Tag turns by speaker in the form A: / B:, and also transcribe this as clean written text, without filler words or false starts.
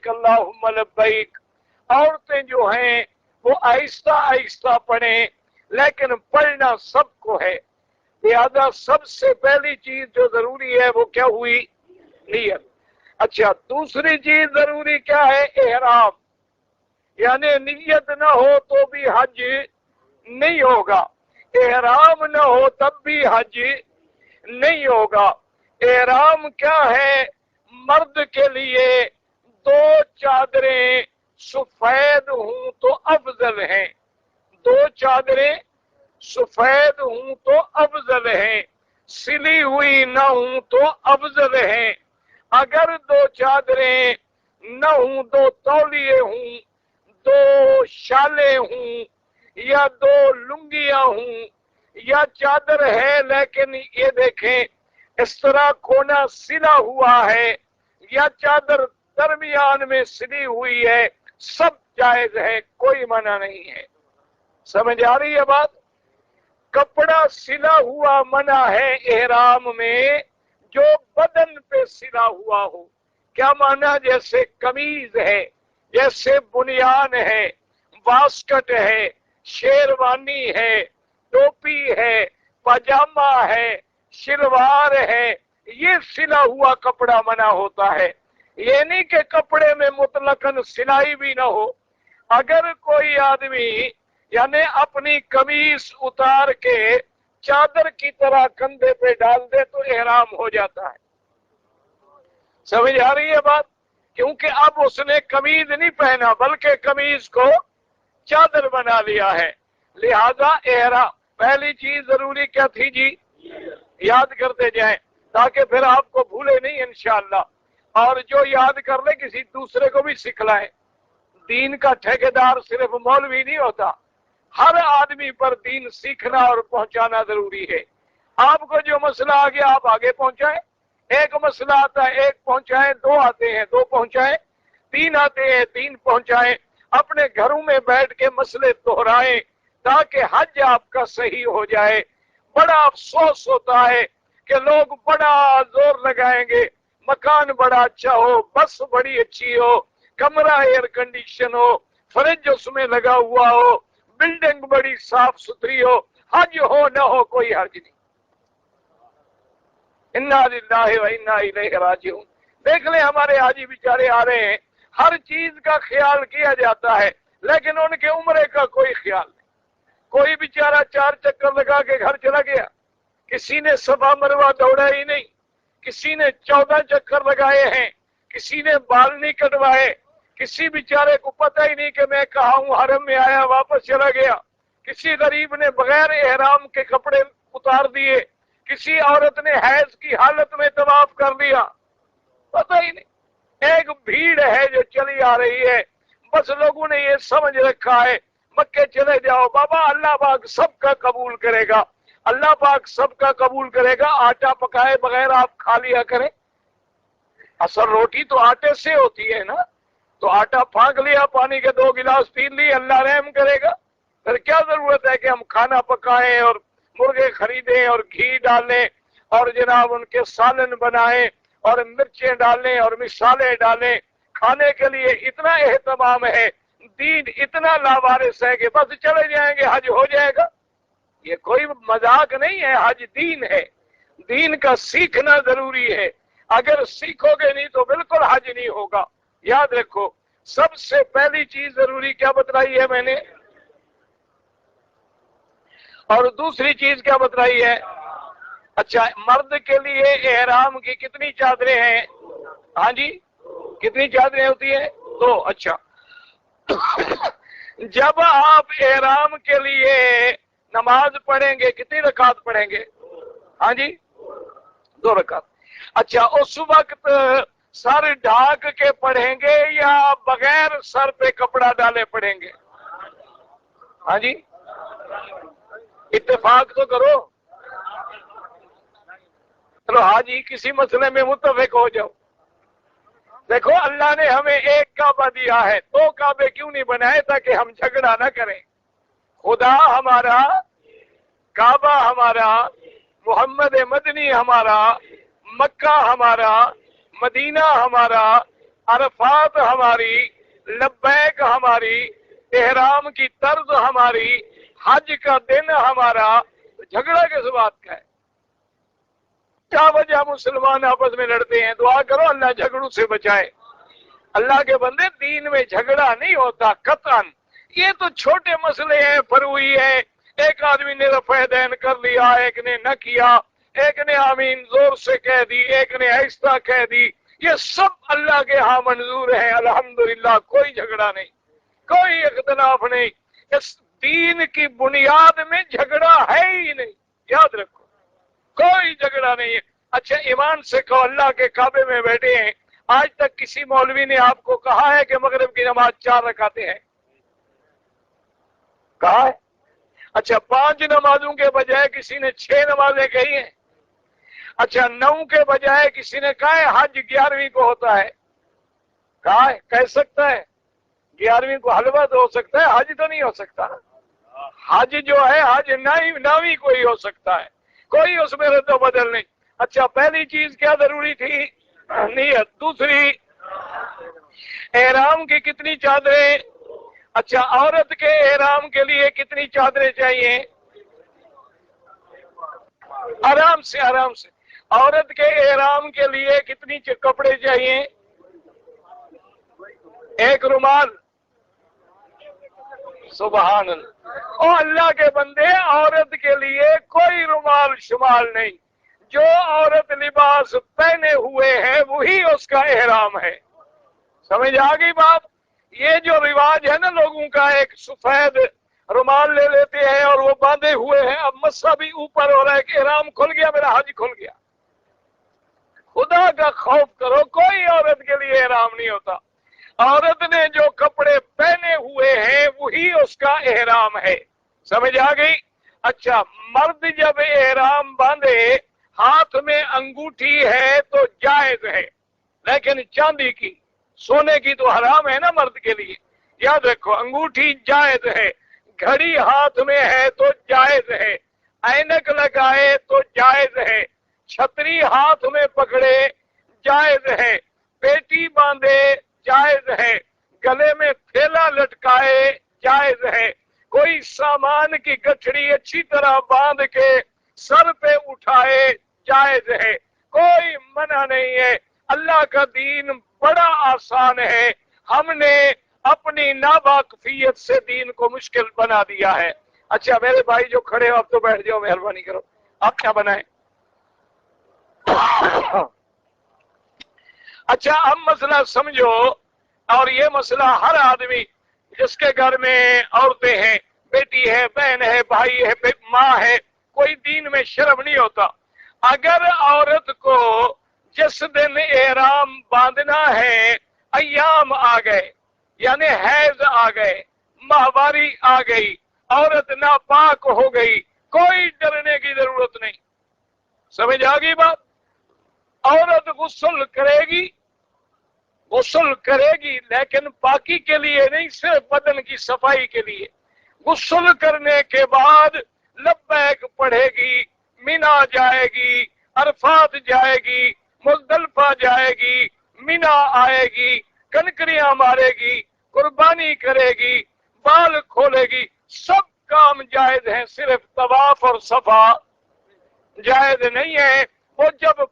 A: अल्लाहुम्मा लब्बैक। औरतें जो हैं वो आहिस्ता आहिस्ता पढ़ें, लेकिन पढ़ना सबको है। लिहाजा सबसे पहली चीज जो जरूरी है वो क्या हुई? नियत। अच्छा, दूसरी चीज जरूरी क्या है? एहराम, यानी नियत न हो तो भी हज नहीं होगा, एहराम न हो तब भी हज नहीं होगा। एहराम क्या है? मर्द के लिए दो चादरें सफेद हूं तो अफजल हैं, दो चादरें सफेद हूं तो अफजल है, सिली हुई न हूं तो अफजल है। अगर दो चादरें न हूं, दो तौलिए हूं, दो शाले हूं, या दो लुंगियां हूं, या चादर है लेकिन ये देखें इस तरह कोना सिला हुआ है, या चादर दरमियान में सिली हुई है, सब जायज है, कोई मना नहीं है। समझ आ रही है बात? कपड़ा सिला हुआ मना है एहराम में जो बदन पे सिला हुआ हो। क्या माना? जैसे कमीज है, जैसे बुनियान है, बास्कट है, शेरवानी है, टोपी है, पजामा है, शलवार है, ये सिला हुआ कपड़ा मना होता है। ये नहीं कि कपड़े में मुतलकन सिलाई भी ना हो। अगर कोई आदमी यानी अपनी कमीज उतार के चादर की तरह कंधे पे डाल दे तो एहराम हो जाता है। समझ आ रही है बात? क्योंकि अब उसने कमीज नहीं पहना बल्कि कमीज को चादर बना लिया है। लिहाजा एहराम, पहली चीज जरूरी क्या थी जी? याद करते जाएं ताकि फिर आपको भूले नहीं इंशाअल्लाह। और जो याद कर ले किसी दूसरे को भी सिखलाए। दीन का ठेकेदार सिर्फ मौलवी नहीं होता, हर आदमी पर दीन सीखना और पहुंचाना जरूरी है। आपको जो मसला आ गया आप आगे पहुंचाएं, एक मसला आता है एक पहुंचाएं, दो आते हैं दो पहुंचाएं, तीन आते हैं तीन पहुंचाएं। अपने घरों में बैठ के मसले दोहराएं ताकि हज आपका सही हो जाए। बड़ा अफसोस होता है कि लोग बड़ा जोर लगाएंगे, मकान बड़ा अच्छा हो, बस बड़ी अच्छी हो, कमरा एयर कंडीशन हो, फ्रिज उसमें लगा हुआ हो, बिल्डिंग बड़ी साफ सुथरी हो, हज हो न हो कोई हर्ज नहीं। इन्ना लिल्लाहि व इन्ना इलैहि राजिऊन। देख ले हमारे हाजी बेचारे आ रहे हैं, हर चीज का ख्याल किया जाता है लेकिन उनके उम्रे का कोई ख्याल नहीं। कोई बेचारा 4 चक्कर लगा के घर चला गया, किसी ने सफा मरवा दौड़ा ही नहीं, किसी ने 14 चक्कर लगाए हैं, किसी ने बाल नहीं कटवाए, किसी बेचारे को पता ही नहीं कि मैं कहा हूं, हरम में आया वापस चला गया। किसी गरीब ने बगैर एहराम के कपड़े उतार दिए, किसी औरत ने हैज की हालत में तवाफ कर दिया, पता ही नहीं। एक भीड़ है जो चली आ रही है, बस लोगों ने ये समझ रखा है मक्के चले जाओ बाबा, अल्लाह पाक सबका कबूल करेगा, अल्लाह पाक सबका कबूल करेगा। आटा पकाए बगैर आप खा लिया करें, असल रोटी तो आटे से होती है ना, तो आटा फाँक लिया, पानी के 2 गिलास पी लिए, अल्लाह रहम करेगा। फिर क्या जरूरत है कि हम खाना पकाएं और मुर्गे खरीदें और घी डालें और जनाब उनके सालन बनाएं और मिर्चें डालें और मिसाले डालें। खाने के लिए इतना एहतमाम है, दीन इतना लावारिस है कि बस चले जाएंगे हज हो जाएगा। ये कोई मजाक नहीं है, हज दीन है, दीन का सीखना जरूरी है। अगर सीखोगे नहीं तो बिल्कुल हज नहीं होगा। याद रखो, सबसे पहली चीज जरूरी क्या बतलाई है मैंने, और दूसरी चीज क्या बतलाई है? अच्छा, मर्द के लिए एहराम की कितनी चादरें हैं? हाँ जी, कितनी चादरें होती है? 2। अच्छा, जब आप एहराम के लिए नमाज पढ़ेंगे कितनी रकात पढ़ेंगे? हाँ जी, 2 रकात। अच्छा, उस वक्त सर ढाक के पढ़ेंगे या बगैर सर पे कपड़ा डाले पढ़ेंगे? हाँ जी, इत्तेफाक तो करो। चलो हाजी किसी मसले में मुत्तफिक हो जाओ। देखो अल्लाह ने हमें एक काबा दिया है, 2 काबे क्यों नहीं बनाए ताकि हम झगड़ा ना करें। खुदा हमारा, काबा हमारा, मोहम्मद मदनी हमारा, मक्का हमारा, मदीना हमारा, عرفات ہماری، لبیک ہماری، احرام کی طرز ہماری، حج کا دن ہمارا، جھگڑا کس بات کا ہے؟ کیا وجہ مسلمان آپس میں لڑتے ہیں؟ دعا کرو اللہ جھگڑوں سے بچائے۔ اللہ کے بندے، دین میں جھگڑا نہیں ہوتا قطعاً، یہ تو چھوٹے مسئلے ہیں، فروئی ہیں، ایک آدمی نے رفع دین کر لیا، ایک نے نہ کیا، ایک نے آمین زور سے کہہ دی، ایک نے آہستہ کہہ دی، یہ سب اللہ کے ہاں منظور ہیں الحمدللہ، کوئی جھگڑا نہیں، کوئی اختلاف نہیں۔ اس دین کی بنیاد میں جھگڑا ہے ہی نہیں، یاد رکھو، کوئی جھگڑا نہیں ہے۔ اچھا ایمان سے کہو، اللہ کے کعبے میں بیٹھے ہیں، آج تک کسی مولوی نے آپ کو کہا ہے کہ مغرب کی نماز 4 رکعتیں ہیں؟ کہا ہے؟ اچھا 5 نمازوں کے بجائے کسی نے 6 نمازیں کہی ہیں؟ اچھا 9 کے بجائے کسی نے کہا ہے حج 11ویں کو ہوتا ہے؟ کہا ہے؟ کہہ سکتا ہے؟ 11ویں کو حلوہ تو ہو سکتا ہے، حج تو نہیں ہو سکتا۔ حج جو ہے حج 9ویں کو ہی ہو سکتا ہے، کوئی اس میں رد و بدل نہیں۔ اچھا پہلی چیز کیا ضروری تھی؟ نیت۔ دوسری، احرام کی کتنی چادریں؟ اچھا عورت کے احرام کے لیے کتنی چادریں چاہیے؟ آرام سے آرام سے، عورت کے احرام کے لیے کتنی کپڑے چاہیے؟ ایک رومال؟ سبحان اللہ، او اللہ کے بندے، عورت کے لیے کوئی رومال شمال نہیں، جو عورت لباس پہنے ہوئے ہے وہی اس کا احرام ہے۔ سمجھ آ گئی بات؟ یہ جو رواج ہے نا لوگوں کا، ایک سفید رومال لے لیتے ہیں اور وہ باندھے ہوئے ہیں، اب مسا بھی اوپر ہو رہا ہے کہ احرام کھل گیا، میرا حج کھل گیا۔ خدا کا خوف کرو، کوئی عورت کے لیے احرام نہیں ہوتا، عورت نے جو کپڑے پہنے ہوئے ہیں وہی اس کا احرام ہے۔ سمجھ آ گئی؟ اچھا مرد جب احرام باندھے ہاتھ میں انگوٹھی ہے تو جائز ہے، لیکن چاندی کی، سونے کی تو حرام ہے نا مرد کے لیے، یاد رکھو، انگوٹھی جائز ہے، گھڑی ہاتھ میں ہے تو جائز ہے، اینک لگائے تو جائز ہے، چھتری ہاتھ میں پکڑے جائز ہے، پیٹی باندھے جائز ہے، گلے میں تھیلا لٹکائے جائز ہے، کوئی سامان کی گٹھڑی اچھی طرح باندھ کے سر پہ اٹھائے جائز ہے، کوئی منع نہیں ہے۔ اللہ کا دین بڑا آسان ہے، ہم نے اپنی ناواقفیت سے دین کو مشکل بنا دیا ہے۔ اچھا میرے بھائی جو کھڑے ہو اب تو بیٹھ جاؤ، مہربانی کرو، آپ کیا بنائیں؟ اچھا اب مسئلہ سمجھو، اور یہ مسئلہ ہر آدمی جس کے گھر میں عورتیں ہیں، بیٹی ہے، بہن ہے، بھائی ہے، ماں ہے، کوئی دین میں شرم نہیں ہوتا، اگر عورت کو جس دن احرام باندھنا ہے ایام آ گئے، یعنی حیض آ گئے، ماہواری آ گئی، عورت ناپاک ہو گئی، کوئی ڈرنے کی ضرورت نہیں۔ سمجھ آ گئی بات؟ عورت غسل کرے گی، غسل کرے گی، لیکن پاکی کے لیے نہیں، صرف بدن کی صفائی کے لیے۔ غسل کرنے کے بعد لبیک پڑھے گی، مینا جائے گی، عرفات جائے گی، مزدلفہ جائے گی، مینا آئے گی، کنکریاں مارے گی، قربانی کرے گی، بال کھولے گی، سب کام جائز ہیں، صرف طواف اور صفا جائز نہیں ہے۔ وہ جب